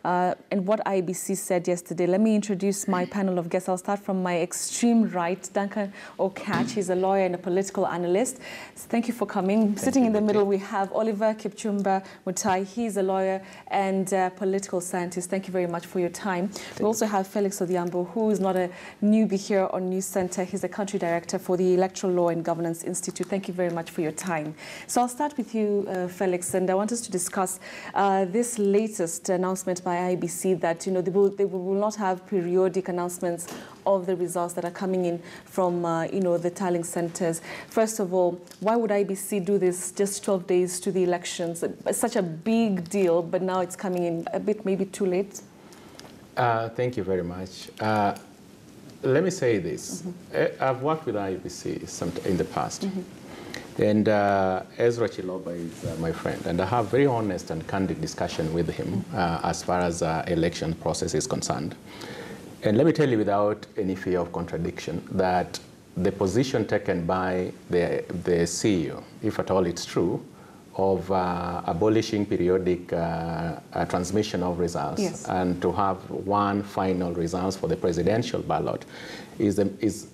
and what IEBC said yesterday. Let me introduce my panel of guests. I'll start from my extreme right, Duncan Okach. He's a lawyer and a political analyst. So thank you for coming. Sitting in the middle, we have Oliver Kipchumba Mutai. He's a lawyer and political scientist. Thank you very much for your time. We also have Felix Odhiambo, who is not a newbie here on News Center. He's the country director for the Electoral Law and Governance Institute. Thank you very much for your time. So I'll start with you, Felix, and I want us to discuss this latest announcement by IEBC that they will not have periodic announcements of the results that are coming in from the tallying centers. First of all, why would IEBC do this just 12 days to the elections? It's such a big deal, but now it's coming in a bit maybe too late. Thank you very much. Let me say this. I've worked with IEBC in the past. And Ezra Chiloba is my friend, and I have very honest and candid discussion with him as far as election process is concerned. And let me tell you without any fear of contradiction that the position taken by the CEO, if at all it's true, of abolishing periodic transmission of results and to have one final results for the presidential ballot is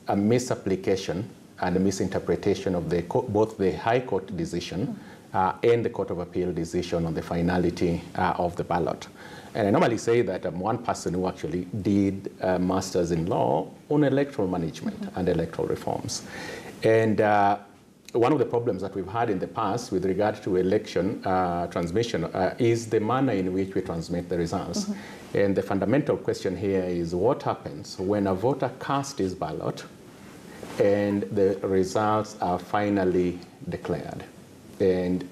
a misapplication and a misinterpretation of both the High Court decision and the Court of Appeal decision on the finality of the ballot. And I normally say that I'm one person who actually did a master's in law on electoral management and electoral reforms. And one of the problems that we've had in the past with regard to election transmission is the manner in which we transmit the results. And the fundamental question here is what happens when a voter casts his ballot and the results are finally declared. And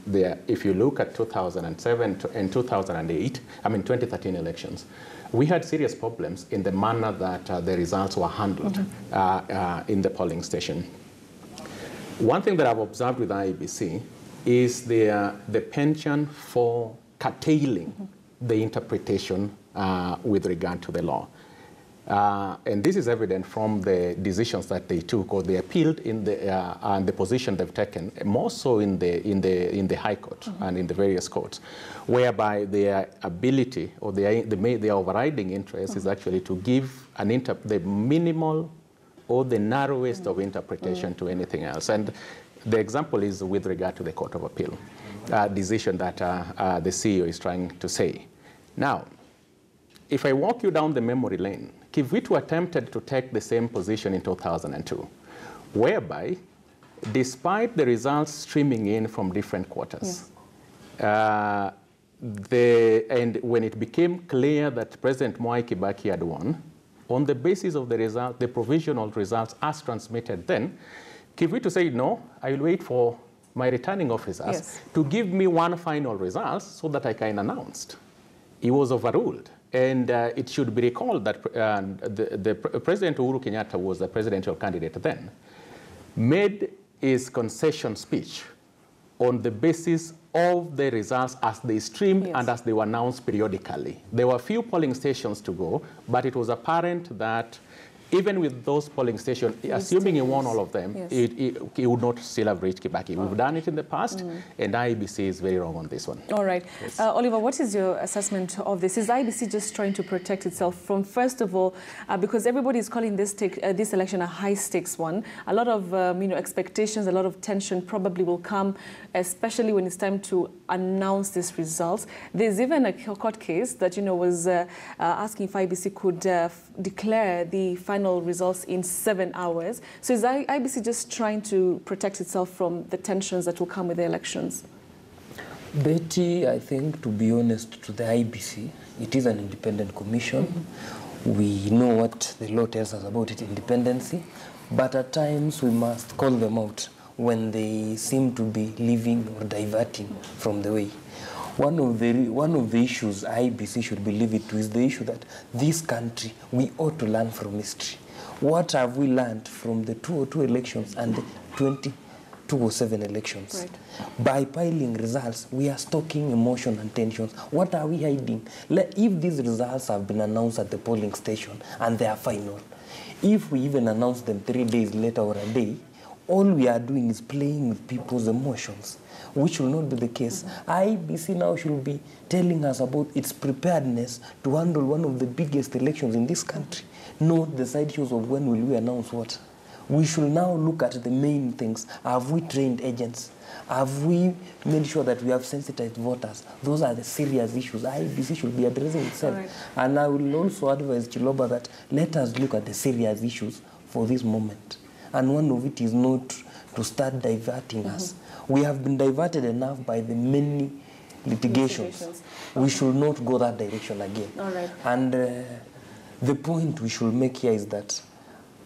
if you look at 2007 and 2008, 2013 elections, we had serious problems in the manner that the results were handled in the polling station. One thing that I've observed with IEBC is the penchant for curtailing the interpretation with regard to the law. And this is evident from the decisions that they took or they appealed in and the position they've taken, more so in the High Court and in the various courts, whereby their ability or their overriding interest is actually to give the minimal or the narrowest of interpretation to anything else. And the example is with regard to the Court of Appeal decision that the CEO is trying to say. Now, if I walk you down the memory lane, Kivitu attempted to take the same position in 2002, whereby, despite the results streaming in from different quarters, and when it became clear that President Mwai Kibaki had won, on the basis of the result, the provisional results as transmitted then, Kivitu said, no, I will wait for my returning officers to give me one final result so that I can announce. He was overruled. And it should be recalled that the President Uhuru Kenyatta was the presidential candidate then, made his concession speech on the basis of the results as they streamed and as they were announced periodically. There were a few polling stations to go, but it was apparent that even with those polling stations, assuming he won all of them, he would not still have reached Kibaki. We've done it in the past, and IEBC is very wrong on this one. All right. Oliver, what is your assessment of this? Is IEBC just trying to protect itself from, first of all, because everybody is calling this election a high-stakes one, a lot of expectations, a lot of tension probably will come, especially when it's time to announce these results. There's even a court case that was asking if IEBC could declare the final results in 7 hours. So is IEBC just trying to protect itself from the tensions that will come with the elections? Betty, I think, to be honest, to the IEBC, it is an independent commission. We know what the law tells us about its independency, but at times we must call them out when they seem to be leaving or diverting from the way. One of the issues IEBC should believe it to is the issue that this country, we ought to learn from history. What have we learned from the 2002 elections and the 2007 elections? By piling results, we are stoking emotion and tensions. What are we hiding? If these results have been announced at the polling station and they are final, if we even announce them 3 days later or a day, all we are doing is playing with people's emotions, which will not be the case. IEBC now should be telling us about its preparedness to handle one of the biggest elections in this country, not the side issues of when will we announce what. We should now look at the main things. Have we trained agents? Have we made sure that we have sensitized voters? Those are the serious issues. IEBC should be addressing itself. Right. And I will also advise Chiloba that let us look at the serious issues for this moment. And one of it is not to start diverting us. We have been diverted enough by the many litigations. We should not go that direction again. All right. And the point we should make here is that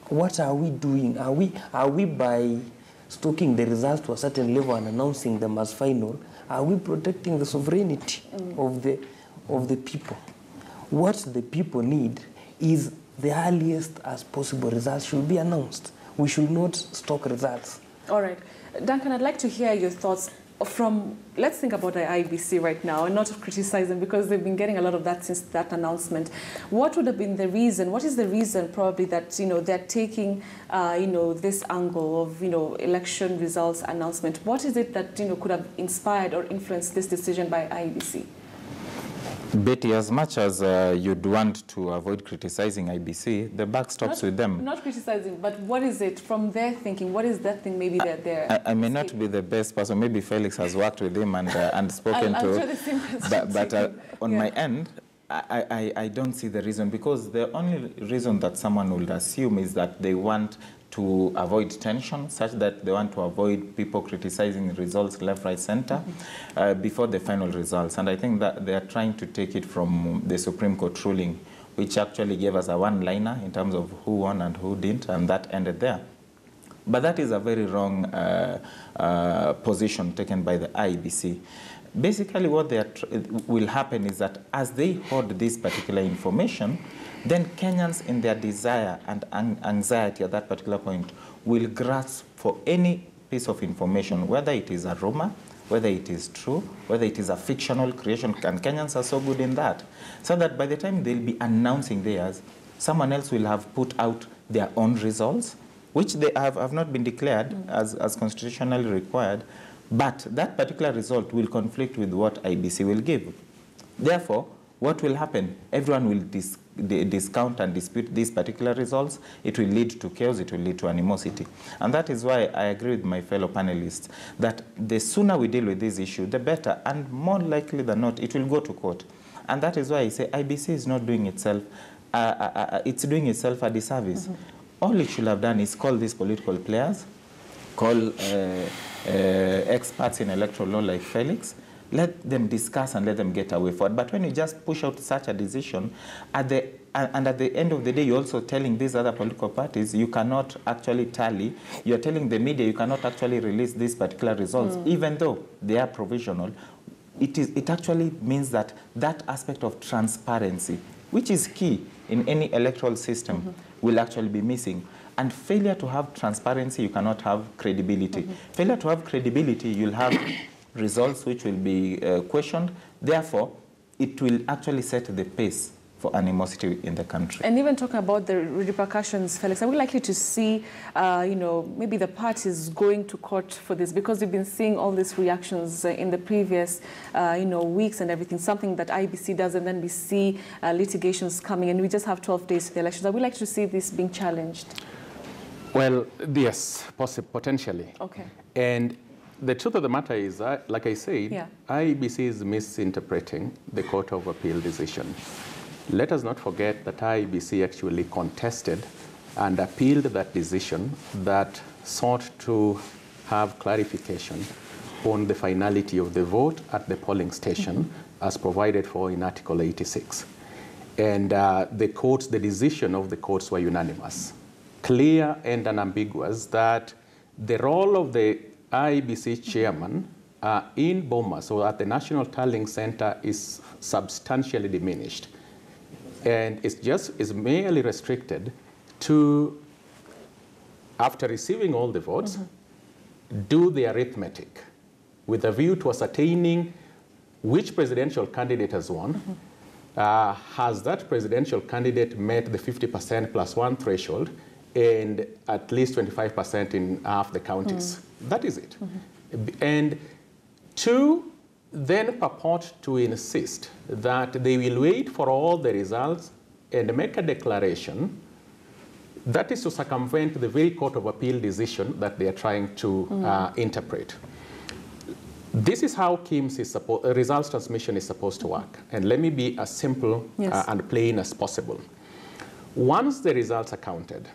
what are we doing? Are we by stoking the results to a certain level and announcing them as final, are we protecting the sovereignty of the people? What the people need is the earliest as possible results should be announced. We should not stock results. All right. Duncan, I'd like to hear your thoughts from, let's think about the IEBC right now and not to criticize them because they've been getting a lot of that since that announcement. What would have been the reason, what is the reason probably that, they're taking, this angle of, election results announcement? What is it that, could have inspired or influenced this decision by IEBC? Betty, as much as you'd want to avoid criticizing IBC, the buck stops with them. Not criticizing, but what is it from their thinking? What is that thing maybe that they're... I may not be the best person. Maybe Felix has worked with him and spoken to... But on my end, I don't see the reason, because the only reason that someone would assume is that they want to avoid tension, such that they want to avoid people criticizing results left, right, center before the final results. And I think that they are trying to take it from the Supreme Court ruling, which actually gave us a one-liner in terms of who won and who didn't, and that ended there. But that is a very wrong position taken by the IEBC. Basically, what will happen is that as they hoard this particular information, then Kenyans in their desire and anxiety at that particular point will grasp for any piece of information, whether it is a rumor, whether it is true, whether it is a fictional creation, and Kenyans are so good in that, so that by the time they'll be announcing theirs, someone else will have put out their own results, which they have not been declared as constitutionally required, but that particular result will conflict with what IBC will give. Therefore, what will happen? Everyone will discount and dispute these particular results. It will lead to chaos. It will lead to animosity. And that is why I agree with my fellow panelists that the sooner we deal with this issue, the better. And more likely than not, it will go to court. And that is why I say IBC is not doing itself, it's doing itself a disservice. All it should have done is call these political players, call experts in electoral law like Felix, let them discuss and let them get away forward. But when you just push out such a decision, at the end of the day, you're also telling these other political parties you cannot actually tally. You're telling the media you cannot actually release these particular results, even though they are provisional. It actually means that that aspect of transparency, which is key in any electoral system, will actually be missing. And failure to have transparency, you cannot have credibility. Failure to have credibility, you'll have results which will be questioned. Therefore, it will actually set the pace for animosity in the country. And even talking about the repercussions, Felix, are we likely to see, maybe the parties going to court for this? Because we've been seeing all these reactions in the previous, weeks and everything, something that IEBC does, and then we see litigations coming, and we just have 12 days to the elections. Are we likely to see this being challenged? Well, yes, potentially. Okay. And the truth of the matter is, like I said, IEBC is misinterpreting the Court of Appeal decision. Let us not forget that IEBC actually contested and appealed that decision that sought to have clarification on the finality of the vote at the polling station as provided for in Article 86. And the decision of the courts were unanimous, clear and unambiguous, that the role of the IEBC chairman in Boma, so at the National Tallying Center, is substantially diminished. And it's merely restricted to, after receiving all the votes, do the arithmetic with a view to ascertaining which presidential candidate has won. Has that presidential candidate met the 50% plus one threshold? and at least 25% in half the counties. That is it. And two, then purport to insist that they will wait for all the results and make a declaration. That is to circumvent the very Court of Appeal decision that they are trying to interpret. This is how results transmission is supposed to work. And let me be as simple and plain as possible. Once the results are counted,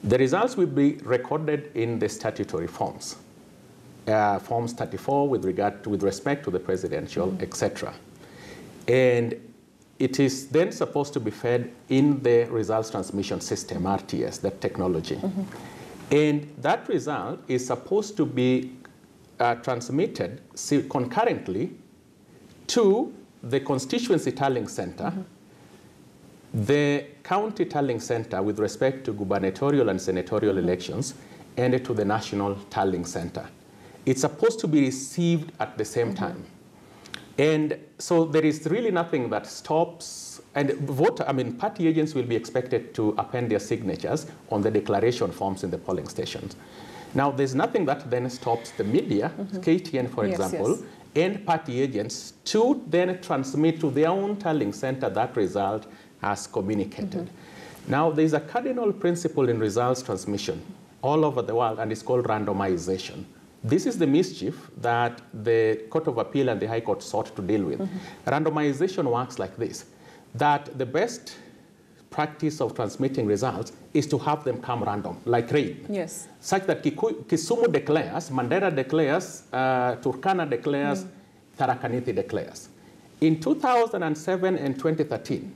the results will be recorded in the statutory forms. Forms 34 with respect to the presidential, etc. And it is then supposed to be fed in the results transmission system, RTS, that technology. And that result is supposed to be transmitted concurrently to the constituency tallying center, the county tallying center with respect to gubernatorial and senatorial elections, and to the national tallying center. It's supposed to be received at the same time. And so there is really nothing that stops, and party agents will be expected to append their signatures on the declaration forms in the polling stations. Now, there's nothing that then stops the media, KTN, for example, and party agents to then transmit to their own tallying center that result as communicated. Now, there's a cardinal principle in results transmission all over the world, and it's called randomization. This is the mischief that the Court of Appeal and the High Court sought to deal with. Randomization works like this, that the best practice of transmitting results is to have them come random, like rain. Yes. Such that Kisumu declares, Mandera declares, Turkana declares, Tharaka Nithi declares. In 2007 and 2013,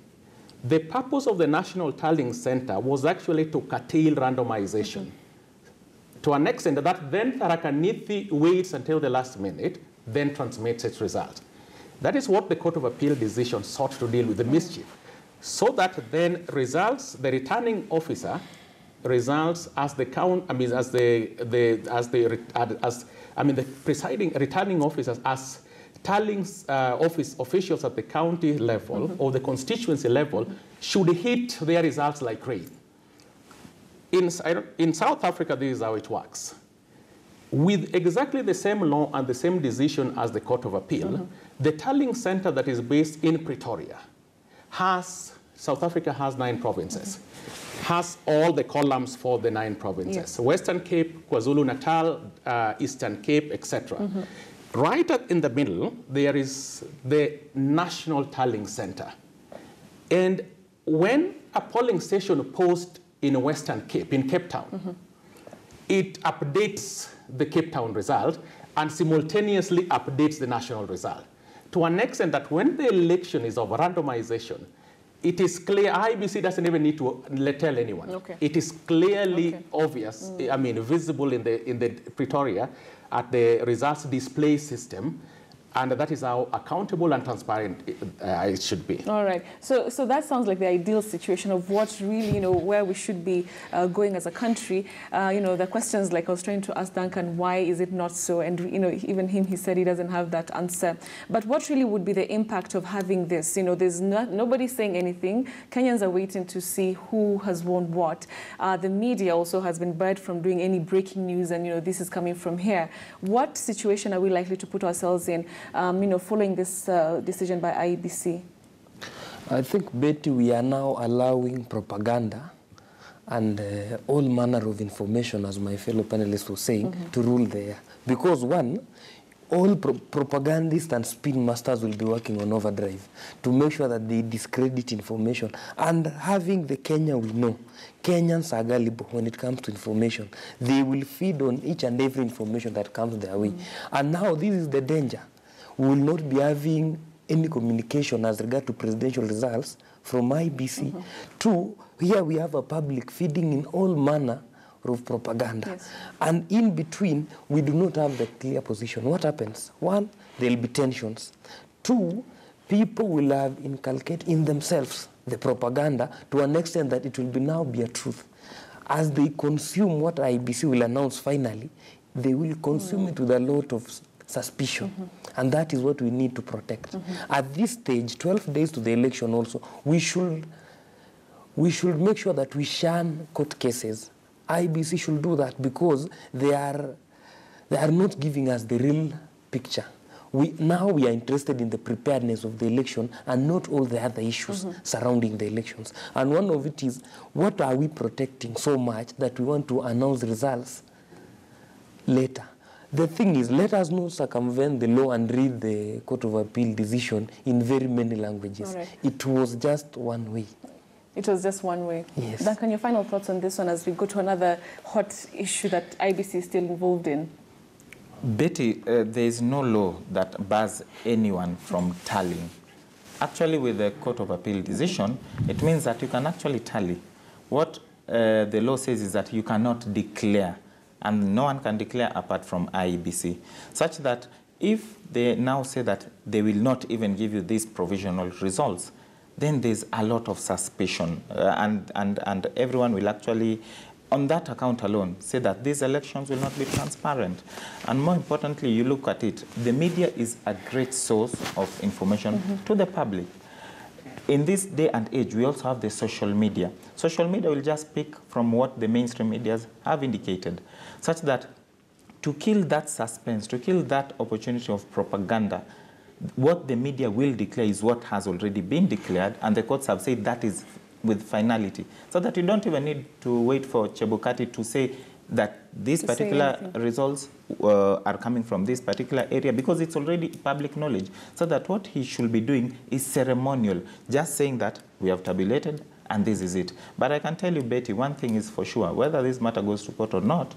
the purpose of the National Tallying Center was actually to curtail randomization. To an extent that then Tharaka Nithi waits until the last minute, then transmits its result. That is what the Court of Appeal decision sought to deal with, the mischief. So that then results, the returning officer results as the presiding returning officers as tallying officials at the county level or the constituency level should hit their results like rain. In South Africa, this is how it works. With exactly the same law and the same decision as the Court of Appeal, the tallying center that is based in Pretoria South Africa has 9 provinces, has all the columns for the 9 provinces. Yes. Western Cape, KwaZulu-Natal, Eastern Cape, etc. Right in the middle, there is the National Tallying Center. And when a polling station posts in Western Cape, in Cape Town, it updates the Cape Town result and simultaneously updates the national result. To an extent that when the election is of randomization, it is clear, IEBC doesn't even need to tell anyone. Okay. It is clearly obvious, visible in the Pretoria at the results display system, and that is how accountable and transparent it should be. All right. So that sounds like the ideal situation of what really, where we should be going as a country. The questions like I was trying to ask Duncan, why is it not so? And, even he said he doesn't have that answer. But what really would be the impact of having this? There's nobody saying anything. Kenyans are waiting to see who has won what. The media also has been barred from doing any breaking news and, this is coming from here. What situation are we likely to put ourselves in? Following this decision by IEBC? I think, Betty, we are now allowing propaganda and all manner of information, as my fellow panelists were saying, to rule there. Because one, all propagandists and spin masters will be working on overdrive to make sure that they discredit information. And having the Kenya we know, Kenyans are gullible when it comes to information. They will feed on each and every information that comes their way. And now this is the danger. We will not be having any communication as regard to presidential results from IEBC. Two, here we have a public feeding in all manner of propaganda. Yes. And in between, we do not have the clear position. What happens? One, there will be tensions. Two, people will have inculcated in themselves the propaganda to an extent that it will now be a truth. As they consume what IEBC will announce finally, they will consume it with a lot of suspicion. And that is what we need to protect. At this stage, 12 days to the election also, we should we should make sure that we shun court cases. IEBC should do that because they are not giving us the real picture. Now we are interested in the preparedness of the election and not all the other issues surrounding the elections. And one of it is, what are we protecting so much that we want to announce results later? The thing is, let us not circumvent the law and read the Court of Appeal decision in very many languages. Right. It was just one way. It was just one way. Yes. Duncan, your final thoughts on this one as we go to another hot issue that IEBC is still involved in? Betty, there is no law that bars anyone from tallying. Actually, with the Court of Appeal decision, it means that you can actually tally. What the law says is that you cannot declare, and no one can declare apart from IEBC, such that if they now say that they will not even give you these provisional results, then there's a lot of suspicion, and everyone will actually, on that account alone, say that these elections will not be transparent. And more importantly, you look at it, the media is a great source of information to the public. In this day and age, we also have the social media. Social media will just pick from what the mainstream media have indicated, such that to kill that suspense, to kill that opportunity of propaganda, what the media will declare is what has already been declared, and the courts have said that is with finality, so that you don't even need to wait for Chebukati to say that these particular results are coming from this particular area, because it's already public knowledge. So that what he should be doing is ceremonial, just saying that we have tabulated and this is it. But I can tell you, Betty, one thing is for sure, whether this matter goes to court or not,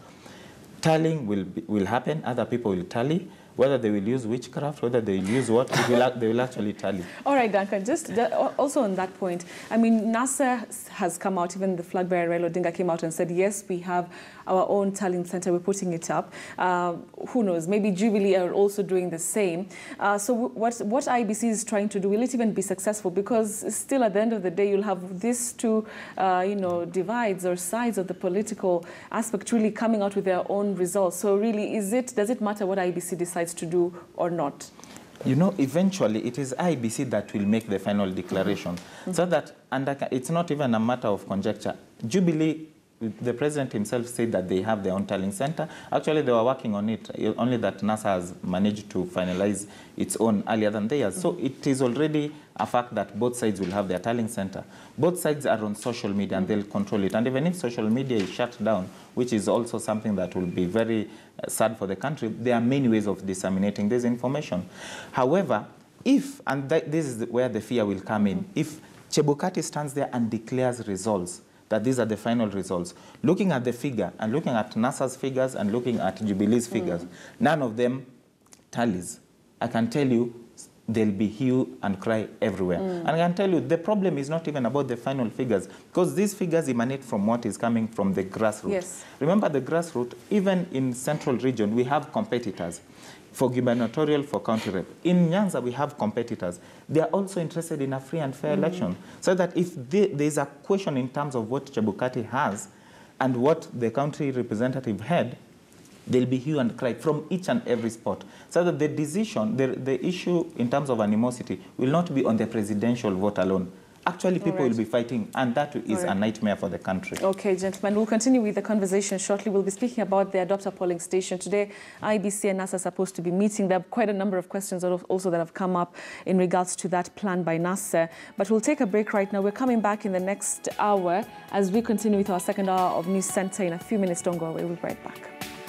tallying will happen, other people will tally. Whether they will use witchcraft, whether they will use what, they will actually tally. All right, Duncan, just also on that point, I mean, NASA has come out, even the flag bearer, Raila Odinga, came out and said, yes, we have our own tallying center, we're putting it up. Who knows, maybe Jubilee are also doing the same. So what IEBC is trying to do, will it even be successful? Because still at the end of the day, you'll have these two, divides or sides of the political aspect really coming out with their own results. So really, does it matter what IEBC decides to do or not? You know, eventually it is IEBC that will make the final declaration. So that, and it's not even a matter of conjecture. Jubilee, the president himself said that they have their own tallying center. Actually, they were working on it, only that NASA has managed to finalize its own earlier than theirs. So it is already a fact that both sides will have their tallying center. Both sides are on social media and they'll control it. And even if social media is shut down, which is also something that will be very sad for the country, there are many ways of disseminating this information. However, if, and this is where the fear will come in, if Chebukati stands there and declares results, that these are the final results, looking at the figure and looking at NASA's figures and looking at Jubilee's figures, none of them tallies. I can tell you there'll be hue and cry everywhere. And I can tell you the problem is not even about the final figures, because these figures emanate from what is coming from the grassroots. Yes. Remember the grassroots, even in central region, we have competitors. For gubernatorial, for county rep. In Nyanza, we have competitors. They are also interested in a free and fair election. So that if there is a question in terms of what Chebukati has and what the country representative had, there'll be hue and cry from each and every spot. So that the decision, the issue in terms of animosity will not be on the presidential vote alone. Actually, people will be fighting, and that is a nightmare for the country. Okay, gentlemen, we'll continue with the conversation shortly. We'll be speaking about the adopter polling station. Today, IEBC and NASA are supposed to be meeting. There are quite a number of questions also that have come up in regards to that plan by NASA. But we'll take a break right now. We're coming back in the next hour as we continue with our second hour of News Center. In a few minutes, don't go away. We'll be right back.